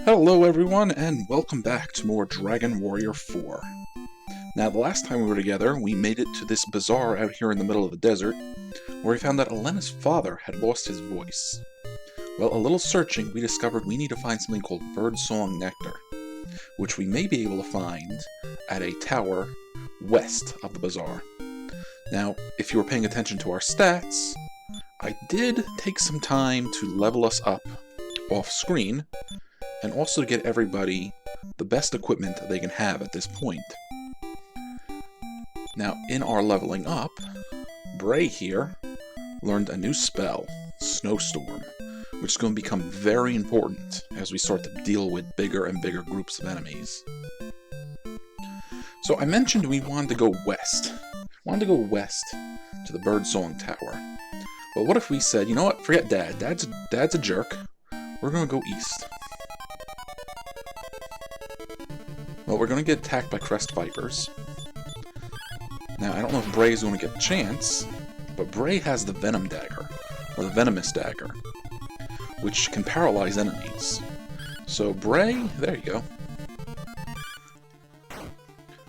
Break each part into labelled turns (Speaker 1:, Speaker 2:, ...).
Speaker 1: Hello everyone, and welcome back to more Dragon Warrior 4. Now, the last time we were together, we made it to this bazaar out here in the middle of the desert, where we found that Alena's father had lost his voice. Well, a little searching, we discovered we need to find something called Bird Song Nectar, which we may be able to find at a tower west of the bazaar. Now, if you were paying attention to our stats, I did take some time to level us up off-screen, and also to get everybody the best equipment that they can have at this point. Now, in our leveling up, Bray here learned a new spell, Snowstorm, which is going to become very important as we start to deal with bigger and bigger groups of enemies. So I mentioned we wanted to go west. Wanted to go west to the Bird Song Tower. Well, what if we said, you know what, forget Dad. Dad's a jerk. We're going to go east. Well, we're going to get attacked by Crest Vipers. Now, I don't know if Bray is going to get a chance, but Bray has the Venom Dagger, or the Venomous Dagger, which can paralyze enemies. So Bray, there you go.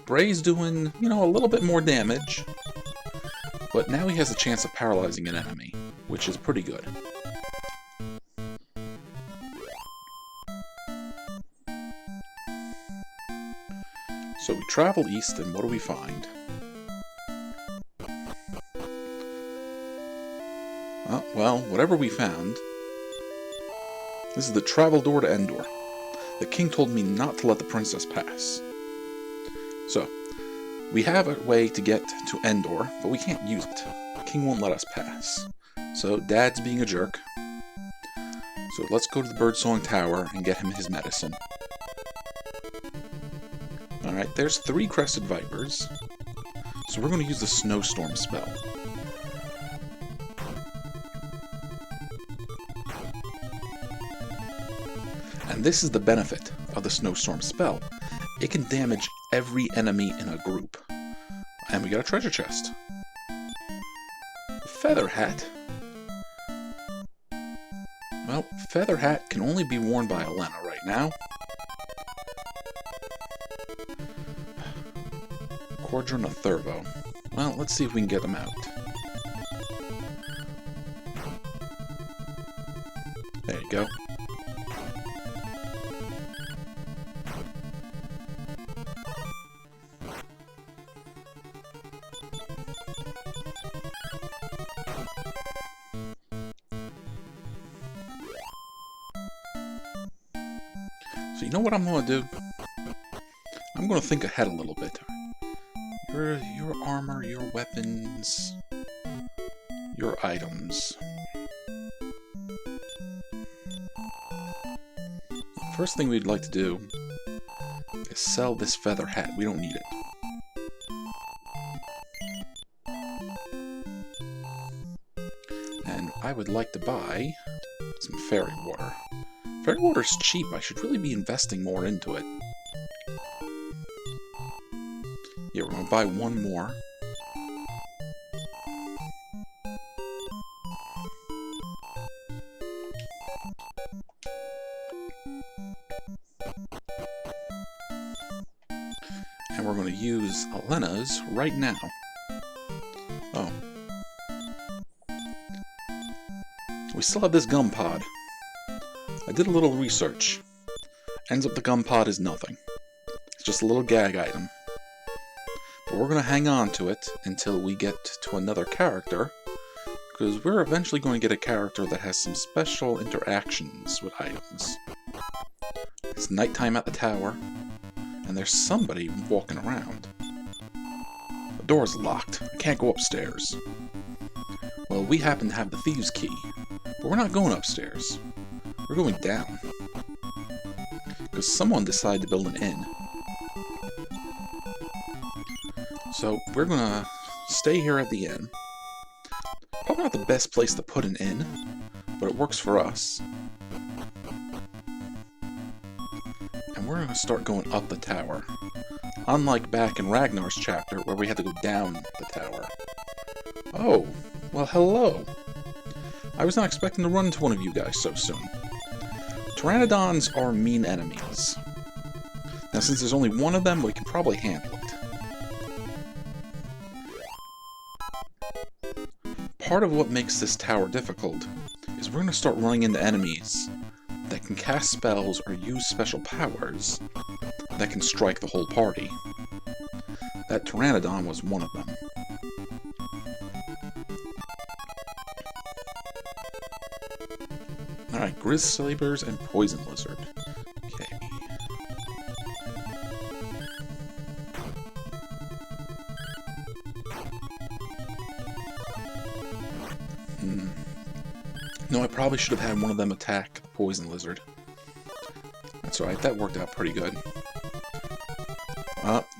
Speaker 1: Bray's doing, a little bit more damage, but now he has a chance of paralyzing an enemy, which is pretty good. So we travel east, and what do we find? Well, whatever we found, this is the travel door to Endor. The king told me not to let the princess pass. So, we have a way to get to Endor, but we can't use it. The king won't let us pass. So, Dad's being a jerk. So let's go to the Bird Song Tower and get him his medicine. Alright, there's 3 Crested Vipers. So we're going to use the Snowstorm spell. And this is the benefit of the Snowstorm spell. It can damage every enemy in a group. And we got a treasure chest. Feather Hat. Well, Feather Hat can only be worn by Alena right now. Cordron of Thurvo. Well, let's see if we can get them out. There you go. So you know what I'm going to do? I'm going to think ahead a little bit. Your armor, your weapons, your items. First thing we'd like to do is sell this feather hat. We don't need it. And I would like to buy some fairy water. Fairy water's cheap. I should really be investing more into it. Yeah, we're going to buy one more. And we're going to use Alena's right now. Oh. We still have this gum pod. I did a little research. Ends up the gum pod is nothing. It's just a little gag item. But we're going to hang on to it until we get to another character, because we're eventually going to get a character that has some special interactions with items. It's nighttime at the tower, and there's somebody walking around. The door's locked. I can't go upstairs. Well, we happen to have the thieves' key, but we're not going upstairs. We're going down. Because someone decided to build an inn. So, we're gonna stay here at the inn. Probably not the best place to put an inn, but it works for us. And we're gonna start going up the tower. Unlike back in Ragnar's chapter, where we had to go down the tower. Oh, well hello. I was not expecting to run into one of you guys so soon. Pteranodons are mean enemies. Now, since there's only one of them, we can probably handle it. Part of what makes this tower difficult is we're going to start running into enemies that can cast spells or use special powers that can strike the whole party. That Pteranodon was one of them. Alright, Grizz Sabers and Poison Lizard. Okay. No, I probably should have had one of them attack the Poison Lizard. That's alright, that worked out pretty good.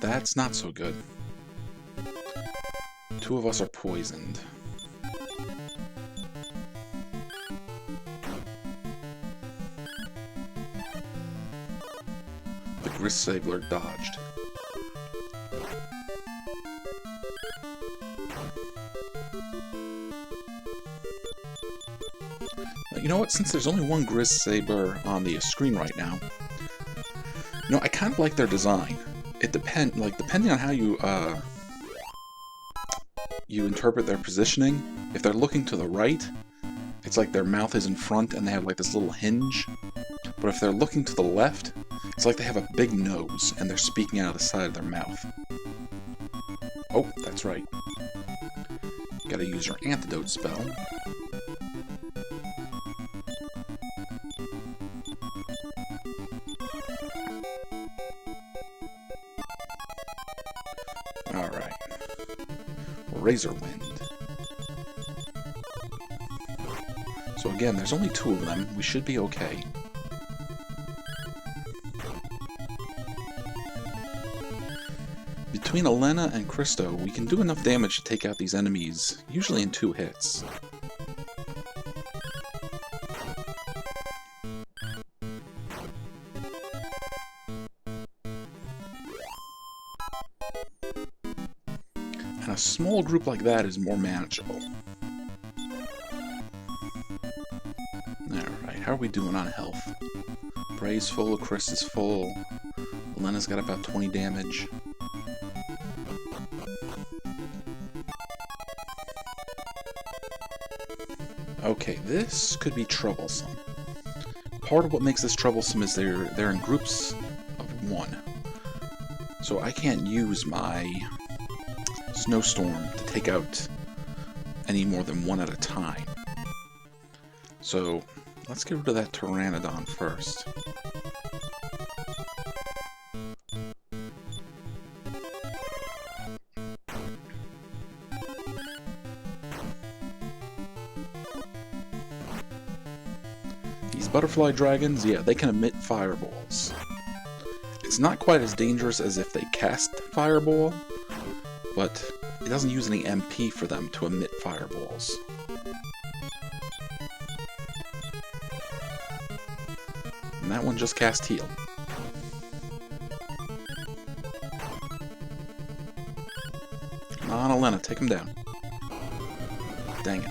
Speaker 1: That's not so good. Two of us are poisoned. The Grizz Saber dodged. You know what, since there's only one Grizz Saber on the screen right now, I kind of like their design. It depending on how you interpret their positioning. If they're looking to the right, it's like their mouth is in front and they have like this little hinge. But if they're looking to the left, it's like they have a big nose and they're speaking out of the side of their mouth. Oh, that's right. Gotta use your antidote spell. Alright. Razor Wind. So again, there's only two of them. We should be okay. Between Alena and Christo, we can do enough damage to take out these enemies, usually in 2 hits. And a small group like that is more manageable. Alright, how are we doing on health? Bray's full, Chris is full, Alena's got about 20 damage. Okay, this could be troublesome. Part of what makes this troublesome is they're in groups of 1. So I can't use my Snowstorm to take out any more than 1 at a time. So let's get rid of that Pteranodon first. These butterfly dragons, yeah, they can emit fireballs. It's not quite as dangerous as if they cast fireball, but it doesn't use any MP for them to emit fireballs. And that one just cast heal. Come on, Alena, take him down. Dang it.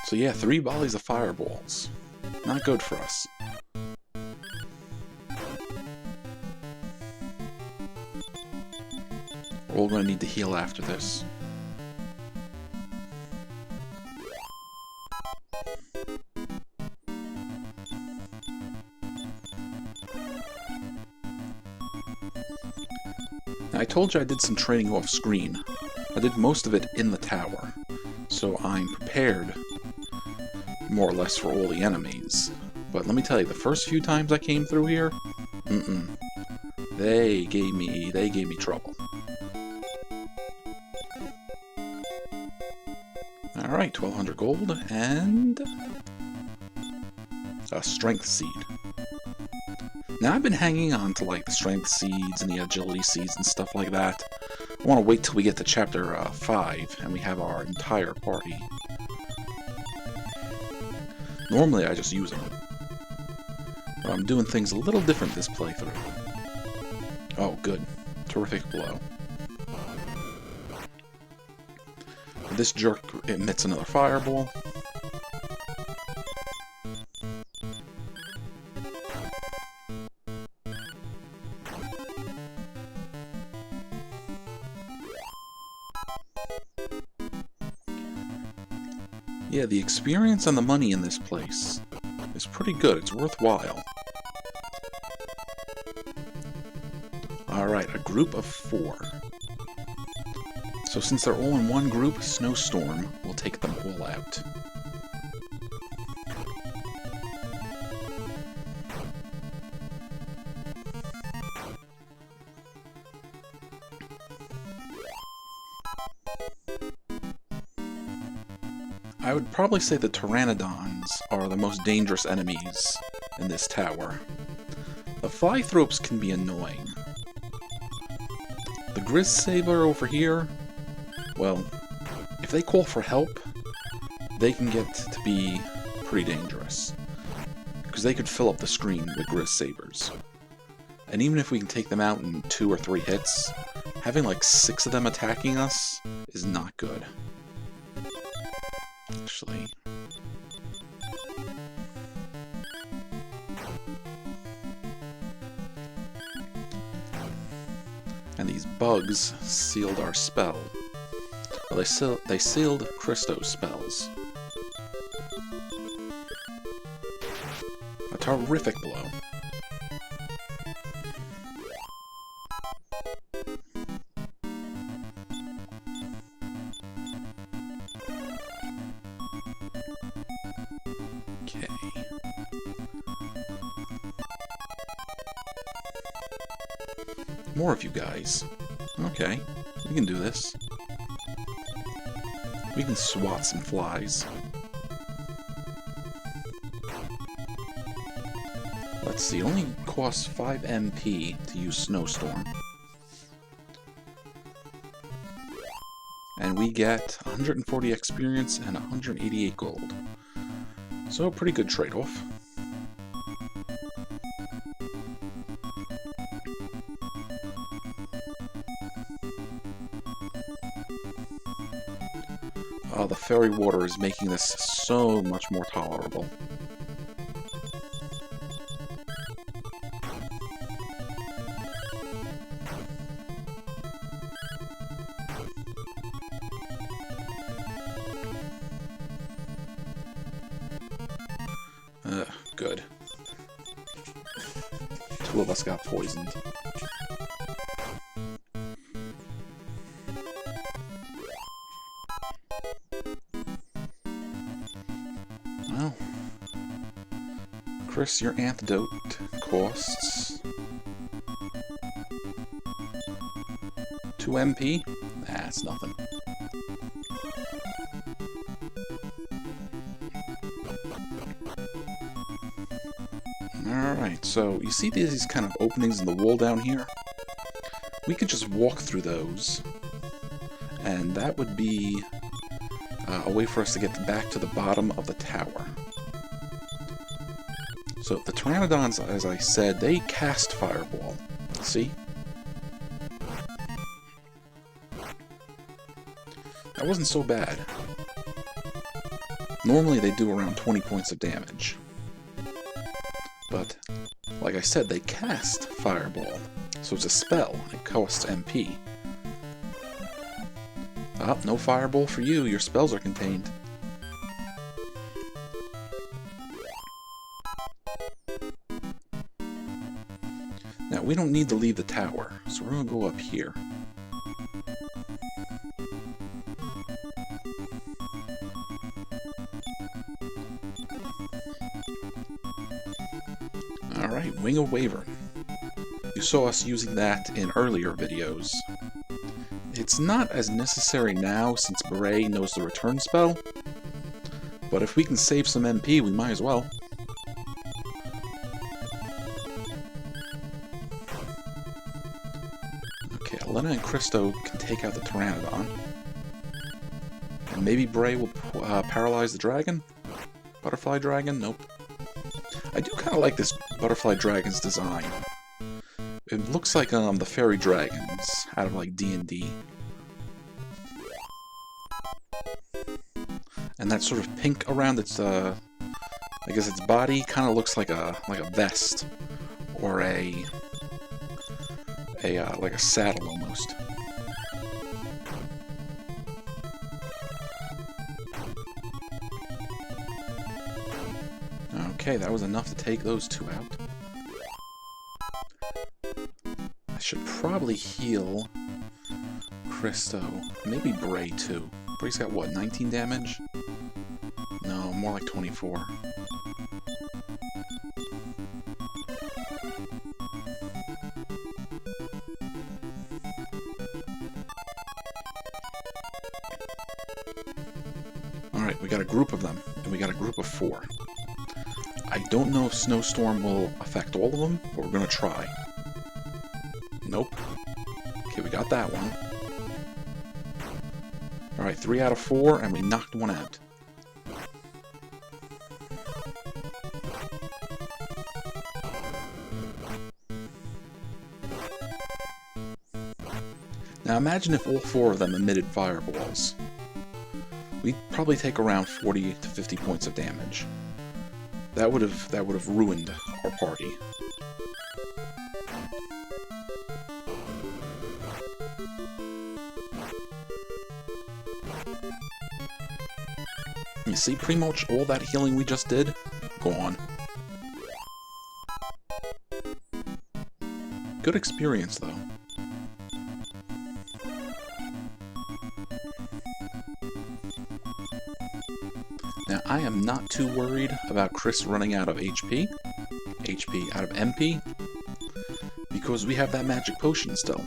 Speaker 1: So yeah, 3 volleys of fireballs. Not good for us. We're all going to need to heal after this. Now, I told you I did some training off screen. I did most of it in the tower, so I'm prepared more or less for all the enemies. But let me tell you, the first few times I came through here, they gave me trouble. Alright, 1200 gold, and a strength seed. Now I've been hanging on to like the strength seeds and the agility seeds and stuff like that. I want to wait till we get to chapter 5 and we have our entire party. Normally I just use them. But I'm doing things a little different this playthrough. Oh, good. Terrific blow. This jerk emits another fireball. Yeah, the experience and the money in this place is pretty good. It's worthwhile. Alright, a group of 4. So since they're all in one group, Snowstorm will take them all out. I would probably say the Pteranodons are the most dangerous enemies in this tower. The Flythropes can be annoying. The Grizz Saber over here, well, if they call for help, they can get to be pretty dangerous. Because they could fill up the screen with Grizz Sabers. And even if we can take them out in 2 or 3 hits, having like 6 of them attacking us is not good. Actually, and these bugs sealed our spell. Well, they sealed Christo's spells. A terrific blow. Okay. More of you guys. Okay, we can do this. We can swat some flies. Let's see, it only costs 5 MP to use Snowstorm. And we get 140 experience and 188 gold. So, pretty good trade-off. Oh, the fairy water is making this so much more tolerable. Good. 2 of us got poisoned. Well, Chris, your antidote costs 2 MP? That's nothing. Alright, so you see these kind of openings in the wall down here? We could just walk through those, and that would be a way for us to get back to the bottom of the tower. So the Pteranodons, as I said, they cast Fireball. See? That wasn't so bad. Normally they do around 20 points of damage. But, like I said, they cast Fireball. So it's a spell. It costs MP. Oh, no Fireball for you. Your spells are contained. Now, we don't need to leave the tower, so we're going to go up here. Alright, Wing of Wyvern. You saw us using that in earlier videos. It's not as necessary now since Beret knows the return spell, but if we can save some MP, we might as well. Okay, Alena and Christo can take out the Pteranodon. And maybe Bray will paralyze the dragon? Butterfly dragon? Nope. I do kind of like this butterfly dragon's design. It looks like the fairy dragons out of like D&D. And that sort of pink around its I guess its body kind of looks like a vest or like a saddle almost. Okay, that was enough to take those two out. I should probably heal Christo. Maybe Bray too. Bray's got what, 19 damage? No, more like 24. Alright, we got a group of them, and we got a group of 4. I don't know if Snowstorm will affect all of them, but we're gonna try. Nope. Okay, we got that one. Alright, 3 out of 4, and we knocked one out. Now imagine if all 4 of them emitted fireballs. We'd probably take around 40 to 50 points of damage. That would have ruined our party. You see, pretty much all that healing we just did, gone. Good experience, though. Now, I am not too worried about Chris running out of HP out of MP, because we have that magic potion still.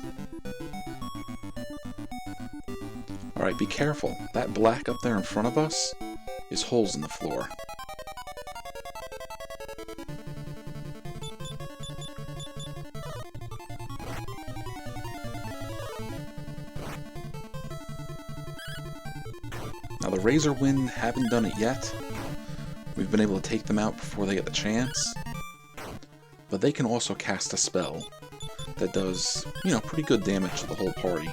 Speaker 1: Alright, be careful. That black up there in front of us is holes in the floor. Now the Razor Wind haven't done it yet. We've been able to take them out before they get the chance. But they can also cast a spell that does, you know, pretty good damage to the whole party.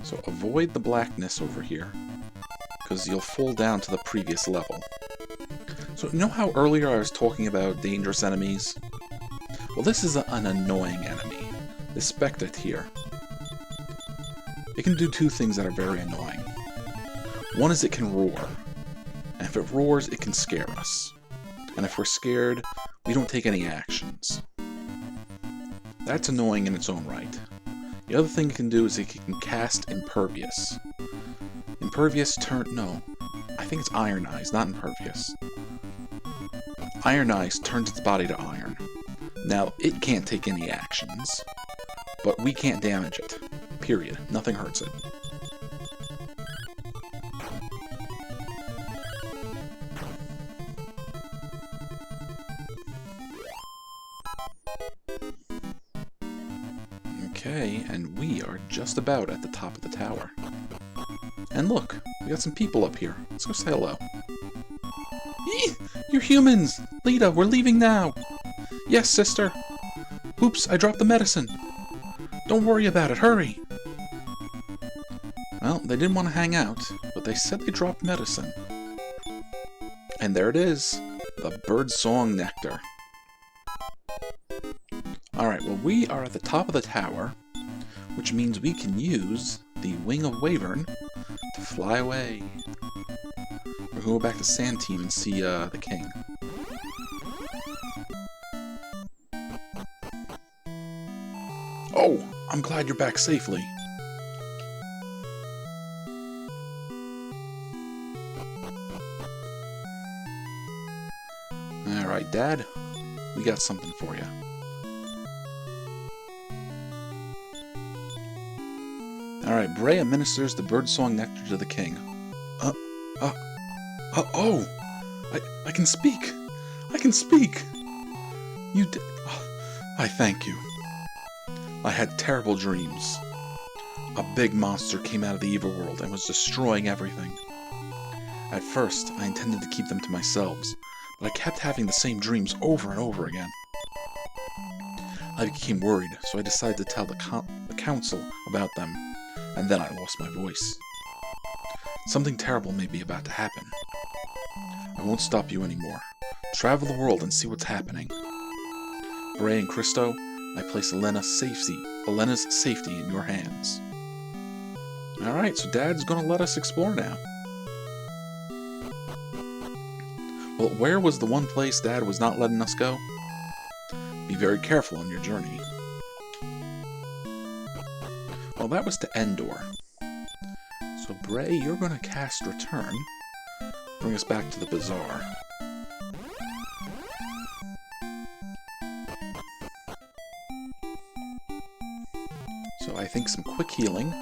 Speaker 1: So avoid the blackness over here, because you'll fall down to the previous level. So you know how earlier I was talking about dangerous enemies? Well, this is an annoying enemy. This Spectre here. It can do 2 things that are very annoying. One is it can roar. And if it roars, it can scare us. And if we're scared, we don't take any actions. That's annoying in its own right. The other thing it can do is it can cast Impervious. Impervious no. I think it's Iron Eyes, not Impervious. Iron Eyes turns its body to iron. Now, it can't take any actions, but we can't damage it. Period. Nothing hurts it. Okay, and we are just about at the top of the tower. And look, we got some people up here. Let's go say hello. Eee! You're humans! Lita, we're leaving now! Yes, sister! Oops, I dropped the medicine! Don't worry about it, hurry! Well, they didn't want to hang out, but they said they dropped medicine. And there it is, the Bird Song Nectar. Alright, well we are at the top of the tower, which means we can use the Wing of Wyvern to fly away. We're going to go back to Santeem and see the king. Oh, I'm glad you're back safely. Alright, Dad, we got something for you. Alright, Bray administers the Bird Song Nectar to the king. Oh! I can speak! I can speak! You did... I thank you. I had terrible dreams. A big monster came out of the evil world and was destroying everything. At first, I intended to keep them to myself, but I kept having the same dreams over and over again. I became worried, so I decided to tell the council about them, and then I lost my voice. Something terrible may be about to happen. I won't stop you anymore. Travel the world and see what's happening. Bray and Christo, I place Elena's safety in your hands. Alright, so Dad's gonna let us explore now. Well, where was the one place Dad was not letting us go? Be very careful on your journey. Well, that was to Endor. So Bray, you're gonna cast Return. Bring us back to the bazaar. So I think some quick healing.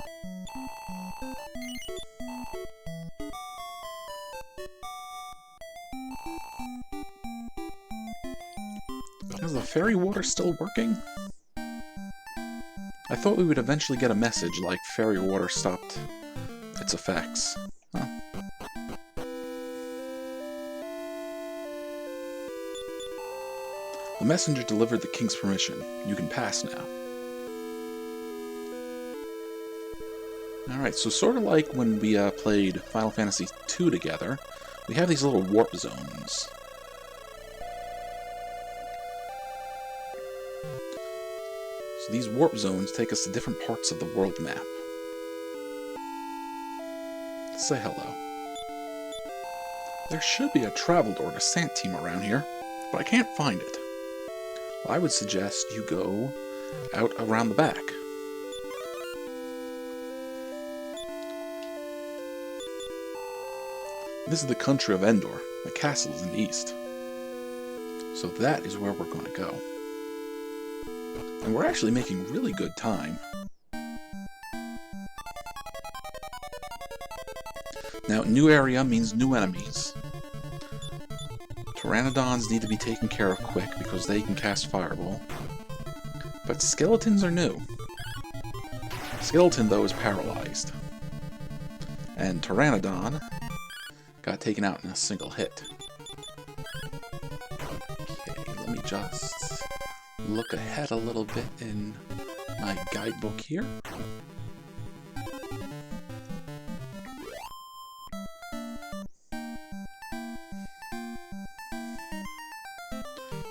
Speaker 1: Is the fairy water still working? I thought we would eventually get a message like fairy water stopped its effects. Huh. The messenger delivered the king's permission. You can pass now. Alright, so sort of like when we played Final Fantasy II together, we have these little warp zones. So these warp zones take us to different parts of the world map. Let's say hello. There should be a travel door to Santeem around here, but I can't find it. Well, I would suggest you go out around the back. This is the country of Endor. The castle is in the east. So that is where we're going to go. And we're actually making really good time. Now, new area means new enemies. Pteranodons need to be taken care of quick because they can cast Fireball. But skeletons are new. Skeleton, though, is paralyzed. And Pteranodon got taken out in a single hit. Okay, let me just look ahead a little bit in my guidebook here.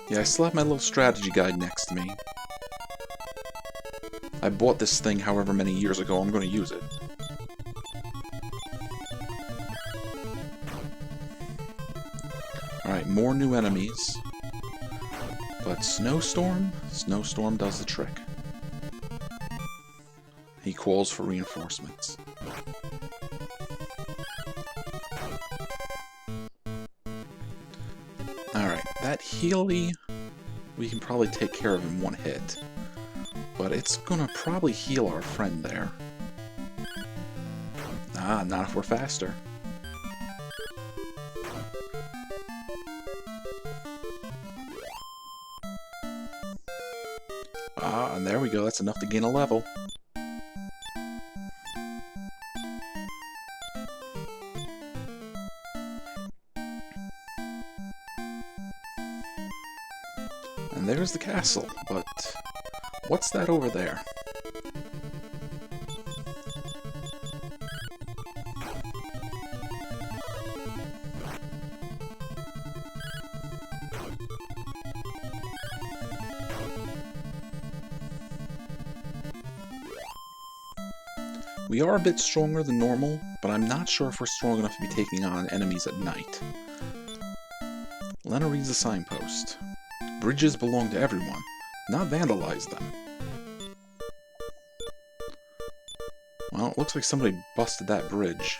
Speaker 1: Yeah, I still have my little strategy guide next to me. I bought this thing however many years ago, I'm going to use it. Alright, more new enemies. But Snowstorm does the trick. He calls for reinforcements. Alright, that Healy, we can probably take care of in one hit. But it's gonna probably heal our friend there. Ah, not if we're faster. Ah, and there we go, that's enough to gain a level. And there's the castle, but what's that over there? We are a bit stronger than normal, but I'm not sure if we're strong enough to be taking on enemies at night. Alena reads the signpost. Bridges belong to everyone, not vandalize them. Well, it looks like somebody busted that bridge.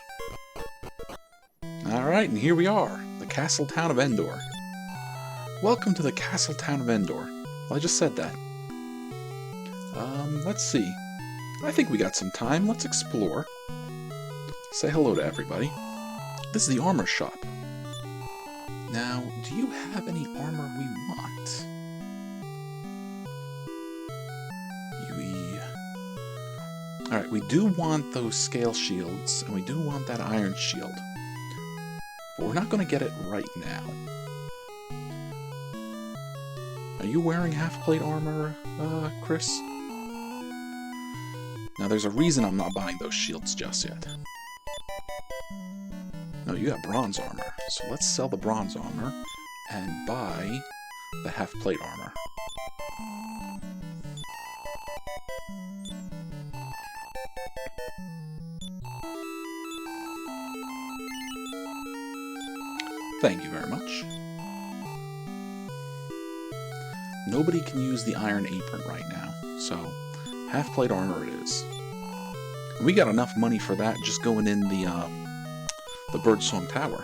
Speaker 1: Alright, and here we are, the castle town of Endor. Welcome to the castle town of Endor. Well, I just said that. Let's see. I think we got some time. Let's explore. Say hello to everybody. This is the armor shop. Now, do you have any armor we want? Alright, we do want those scale shields, and we do want that iron shield. But we're not going to get it right now. Are you wearing half-plate armor, Chris? Now, there's a reason I'm not buying those shields just yet. No, you got bronze armor. So let's sell the bronze armor and buy the half-plate armor. Thank you very much. Nobody can use the iron apron right now, so half-plate armor it is. And we got enough money for that just going in the Bird Song Tower.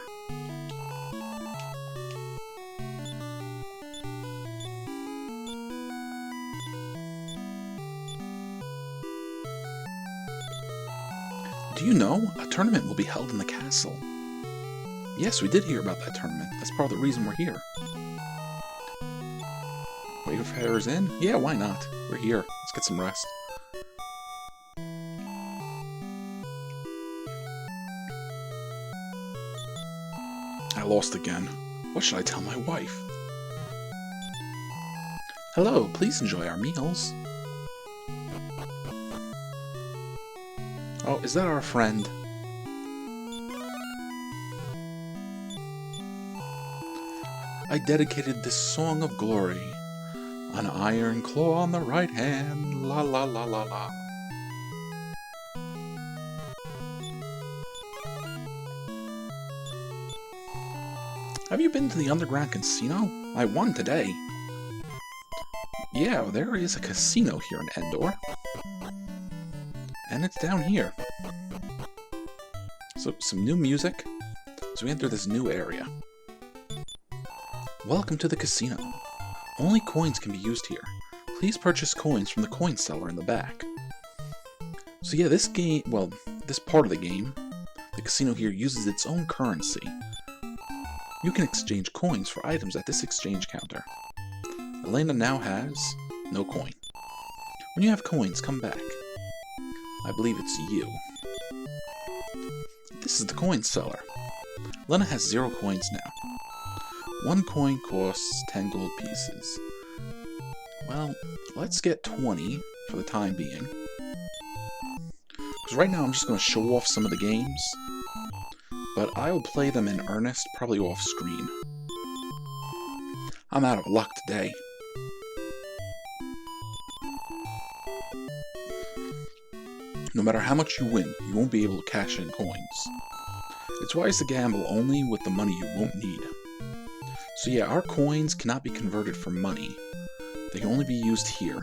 Speaker 1: Do you know, a tournament will be held in the castle? Yes, we did hear about that tournament. That's part of the reason we're here. Wayfarers in? Yeah, why not? We're here. Let's get some rest. I lost again. What should I tell my wife? Hello, please enjoy our meals. Oh, is that our friend? I dedicated this song of glory. An iron claw on the right hand, la la la la la. Have you been to the underground casino? I won today. Yeah, there is a casino here in Endor. And it's down here. So, some new music. So we enter this new area. Welcome to the casino. Only coins can be used here. Please purchase coins from the coin seller in the back. So yeah, this game, well, this part of the game, the casino here uses its own currency. You can exchange coins for items at this exchange counter. Alena now has no coin. When you have coins, come back. I believe it's you. This is the coin seller. Alena has 0 coins now. 1 coin costs 10 gold pieces. Well, let's get 20 for the time being. Because right now I'm just going to show off some of the games. But I will play them in earnest, probably off screen. I'm out of luck today. No matter how much you win, you won't be able to cash in coins. It's wise to gamble only with the money you won't need. So yeah, our coins cannot be converted for money. They can only be used here.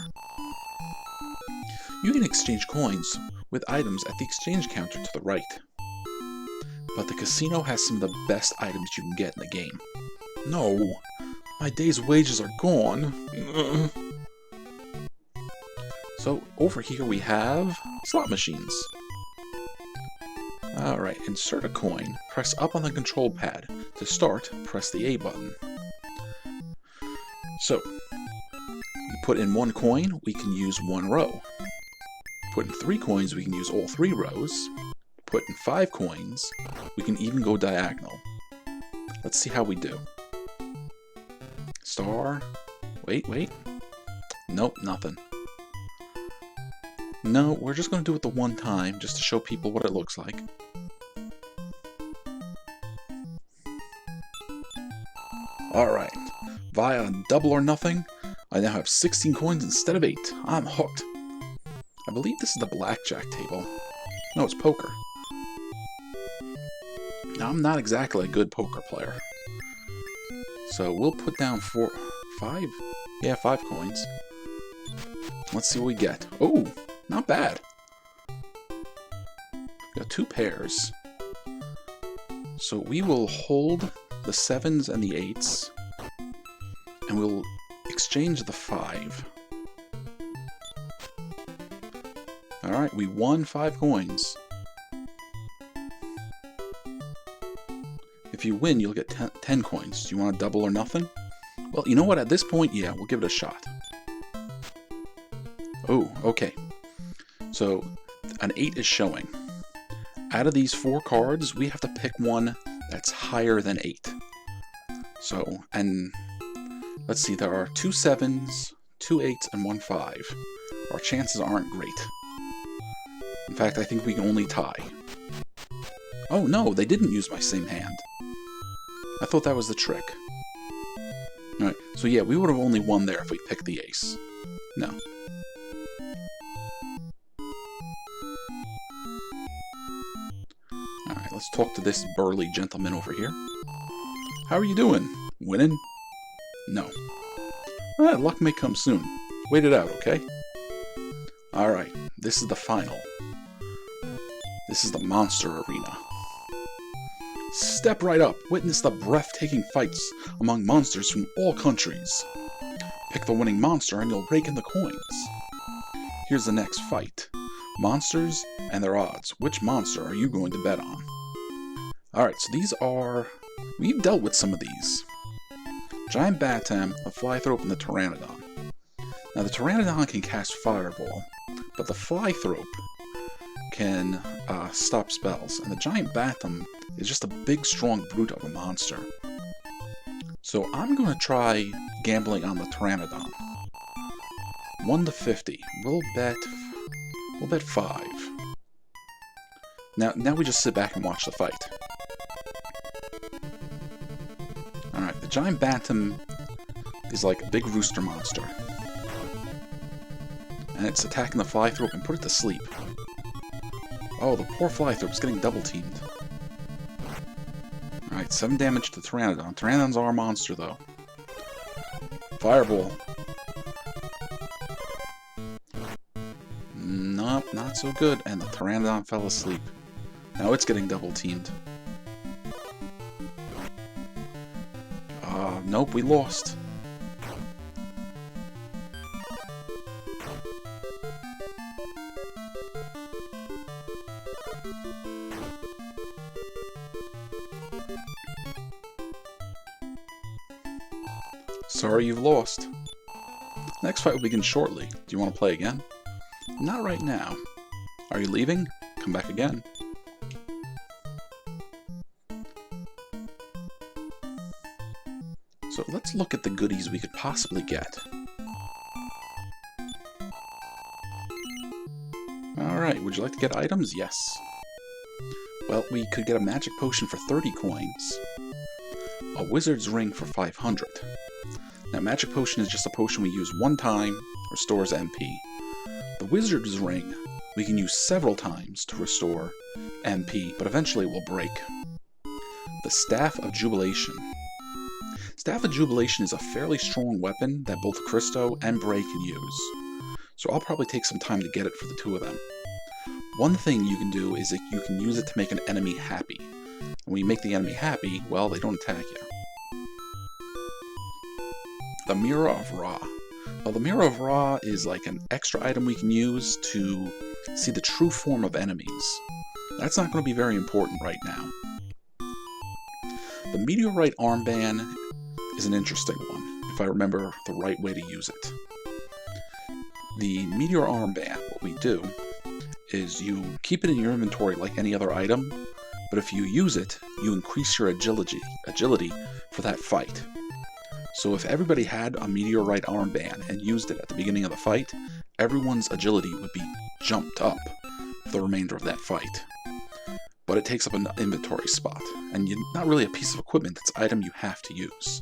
Speaker 1: You can exchange coins with items at the exchange counter to the right. But the casino has some of the best items you can get in the game. No! My day's wages are gone! So, over here we have slot machines. Alright, insert a coin. Press up on the control pad. To start, press the A button. So, you put in 1 coin, we can use 1 row. Put in 3 coins, we can use all 3 rows. Put in 5 coins, we can even go diagonal. Let's see how we do. Star. Wait. Nope, nothing. No, we're just going to do it the one time, just to show people what it looks like. Alright, via double or nothing, I now have 16 coins instead of 8. I'm hooked. I believe this is the blackjack table. No, it's poker. Now, I'm not exactly a good poker player. So we'll put down 5 coins. Let's see what we get. Oh, not bad. We got 2 pairs. So we will hold the 7s and the 8s, and we'll exchange the 5. Alright, we won 5 coins. If you win, you'll get 10 coins. Do you want a double or nothing? Well, you know what? At this point, yeah, we'll give it a shot. Oh, okay. So, an 8 is showing. Out of these 4 cards, we have to pick one that's higher than 8. So, and let's see, there are 2 7s, 2 8s, and 1 5. Our chances aren't great. In fact, I think we can only tie. Oh no, they didn't use my same hand. I thought that was the trick. Alright, so yeah, we would have only won there if we picked the ace. No. Alright, let's talk to this burly gentleman over here. How are you doing? Winning? No. Luck may come soon. Wait it out, okay? Alright, this is the final. This is the monster arena. Step right up, witness the breathtaking fights among monsters from all countries. Pick the winning monster and you'll rake in the coins. Here's the next fight. Monsters and their odds. Which monster are you going to bet on? Alright, so these are... We've dealt with some of these. Giant Batam, the Flythrope, and the Pteranodon. Now the Pteranodon can cast Fireball, but the Flythrope can stop spells, and the Giant Batam is just a big, strong brute of a monster. So I'm going to try gambling on the Pteranodon. 1 to 50. We'll bet 5. Now we just sit back and watch the fight. Alright, the Giant Batam is like a big rooster monster. And it's attacking the Flythrope and put it to sleep. Oh, the poor Flythrope's getting double-teamed. Alright, 7 damage to Pteranodon. Pteranodon's our monster, though. Fireball. Nope, not so good. And the Pteranodon fell asleep. Now it's getting double-teamed. Nope, we lost. Sorry you've lost. Next fight will begin shortly. Do you want to play again? Not right now. Are you leaving? Come back again. So let's look at the goodies we could possibly get. Alright, would you like to get items? Yes. Well, we could get a magic potion for 30 coins. A wizard's ring for 500. Now, magic potion is just a potion we use one time, restores MP. The wizard's ring we can use several times to restore MP, but eventually it will break. The Staff of Jubilation. Staff of Jubilation is a fairly strong weapon that both Christo and Bray can use, so I'll probably take some time to get it for the two of them. One thing you can do is that you can use it to make an enemy happy. And when you make the enemy happy, well, they don't attack you. The Mirror of Ra. Well, the Mirror of Ra is like an extra item we can use to see the true form of enemies. That's not going to be very important right now. The Meteorite Armband is an interesting one, if I remember the right way to use it. The Meteor Armband, what we do is you keep it in your inventory like any other item, but if you use it, you increase your agility for that fight. So if everybody had a Meteorite Armband and used it at the beginning of the fight, everyone's agility would be jumped up for the remainder of that fight. But it takes up an inventory spot, and you're not really a piece of equipment, it's an item you have to use.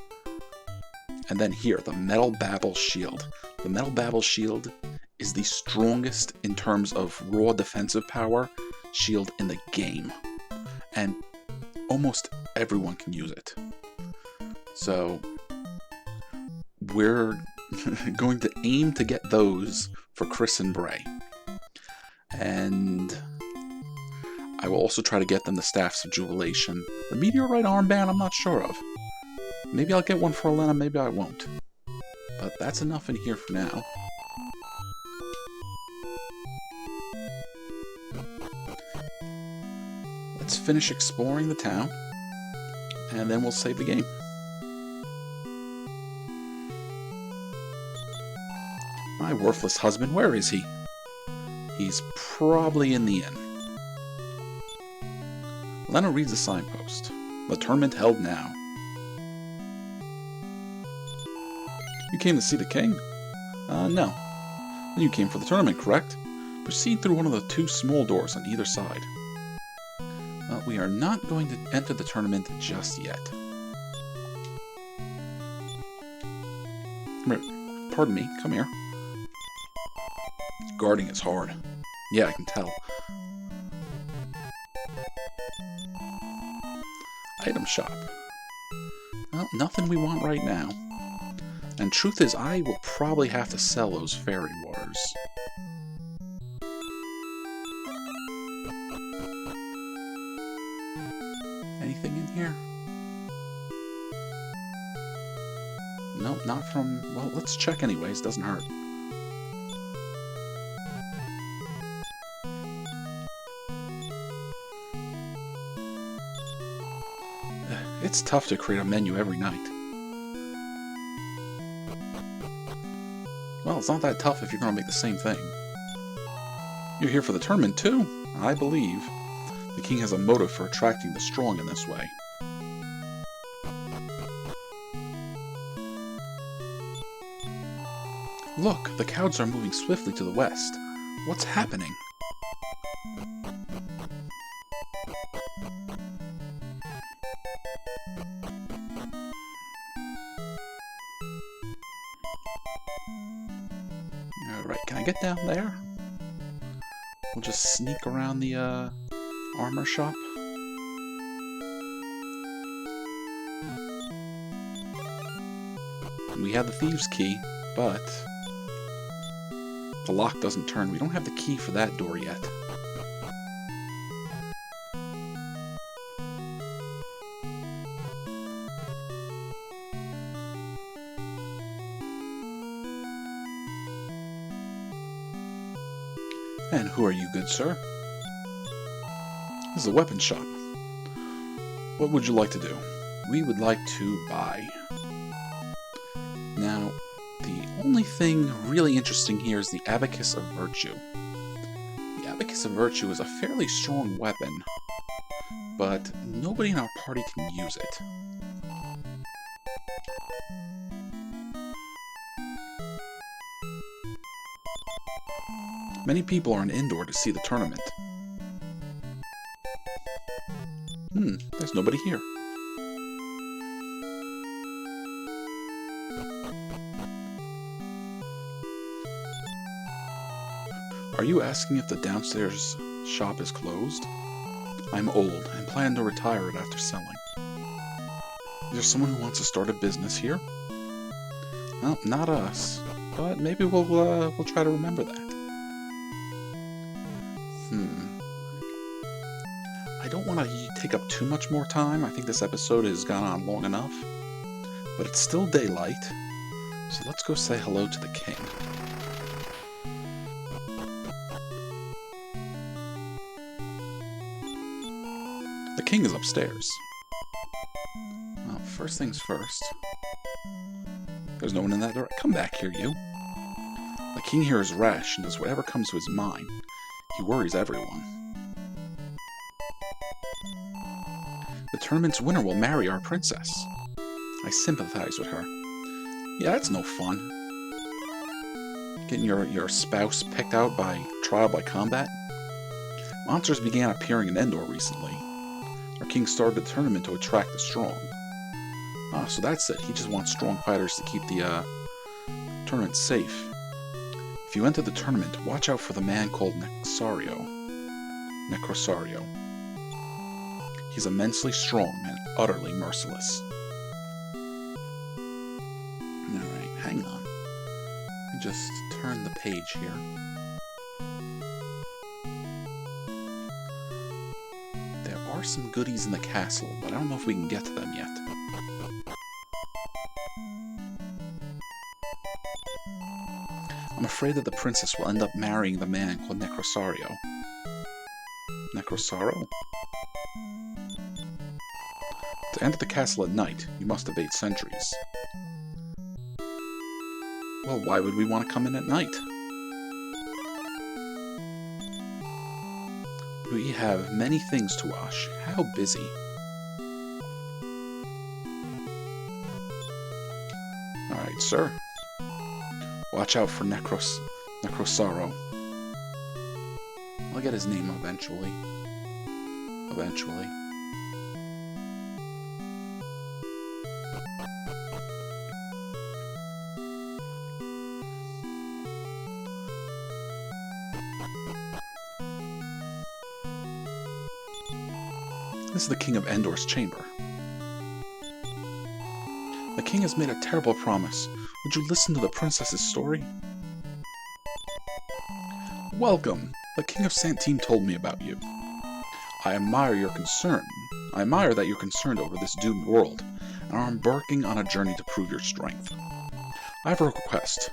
Speaker 1: And then here, the Metal Babel Shield. The Metal Babel Shield is the strongest in terms of raw defensive power shield in the game. And almost everyone can use it. So we're going to aim to get those for Chris and Bray. And I will also try to get them the Staffs of Jubilation. The Meteorite Armband I'm not sure of. Maybe I'll get one for Alena, maybe I won't. But that's enough in here for now. Let's finish exploring the town, and then we'll save the game. My worthless husband, where is he? He's probably in the inn. Lena reads the signpost. The tournament held now. You came to see the king? No. Then you came for the tournament, correct? Proceed through one of the 2 small doors on either side. Well, we are not going to enter the tournament just yet. Come here. Pardon me, come here. Guarding is hard. Yeah, I can tell. Item shop. Well, nothing we want right now. And truth is, I will probably have to sell those fairy waters. Anything in here? Nope, not from... Well, let's check anyways, doesn't hurt. It's tough to create a menu every night. Well, it's not that tough if you're going to make the same thing. You're here for the tournament, too? I believe the king has a motive for attracting the strong in this way. Look, the clouds are moving swiftly to the west. What's happening? Alright, can I get down there? We'll just sneak around the armor shop. We have the thieves' key, but the lock doesn't turn. We don't have the key for that door yet. And who are you, good sir? This is a weapon shop. What would you like to do? We would like to buy. Now, the only thing really interesting here is the Abacus of Virtue. The Abacus of Virtue is a fairly strong weapon, but nobody in our party can use it. Many people are indoor to see the tournament. There's nobody here. Are you asking if the downstairs shop is closed? I'm old and plan to retire it after selling. Is there someone who wants to start a business here? Well, not us, but maybe we'll try to remember that. I don't want to take up too much more time. I think this episode has gone on long enough. But it's still daylight, so let's go say hello to the king. The king is upstairs. Well, first things first. There's no one in that door. Come back here, you. The king here is rash and does whatever comes to his mind. He worries everyone. The tournament's winner will marry our princess. I sympathize with her. Yeah, that's no fun. Getting your spouse picked out by trial by combat? Monsters began appearing in Endor recently. Our king started the tournament to attract the strong. Ah, so that's it. He just wants strong fighters to keep the tournament safe. If you enter the tournament, watch out for the man called Necrosario. He's immensely strong and utterly merciless. Alright, hang on. Let me just turn the page here. There are some goodies in the castle, but I don't know if we can get to them yet. I'm afraid that the princess will end up marrying the man called Necrosario. Necrosaro? To enter the castle at night, you must evade sentries. Well, why would we want to come in at night? We have many things to wash. How busy. Alright, sir. Watch out for Necrosaro. I'll get his name eventually. Eventually. This is the King of Endor's chamber. The king has made a terrible promise. Would you listen to the princess's story? Welcome! The King of Santeem told me about you. I admire your concern. I admire that you're concerned over this doomed world, and are embarking on a journey to prove your strength. I have a request.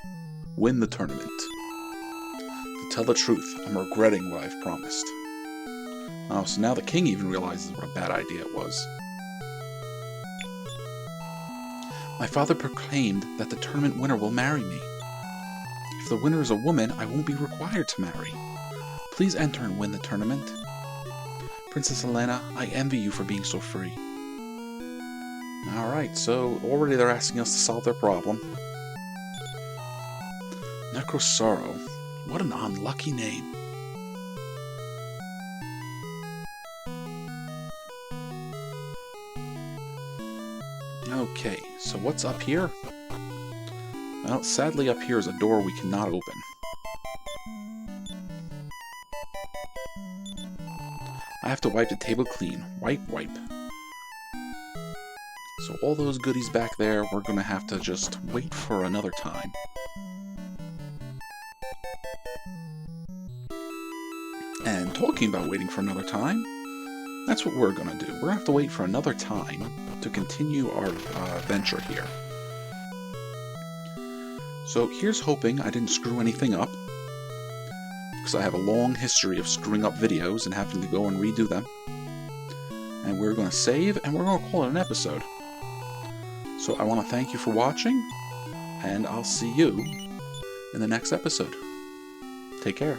Speaker 1: Win the tournament. To tell the truth, I'm regretting what I've promised. Oh, so now the king even realizes what a bad idea it was. My father proclaimed that the tournament winner will marry me. If the winner is a woman, I won't be required to marry. Please enter and win the tournament. Princess Alena, I envy you for being so free. Alright, so already they're asking us to solve their problem. Necrosaro. What an unlucky name. Okay, so what's up here? Well, sadly up here is a door we cannot open. I have to wipe the table clean. Wipe, wipe. So all those goodies back there, we're gonna have to just wait for another time. And talking about waiting for another time, that's what we're gonna do. We're gonna have to wait for another time to continue our venture here. So here's hoping I didn't screw anything up, because I have a long history of screwing up videos and having to go and redo them. And we're going to save, and we're going to call it an episode. So I want to thank you for watching, and I'll see you in the next episode. Take care.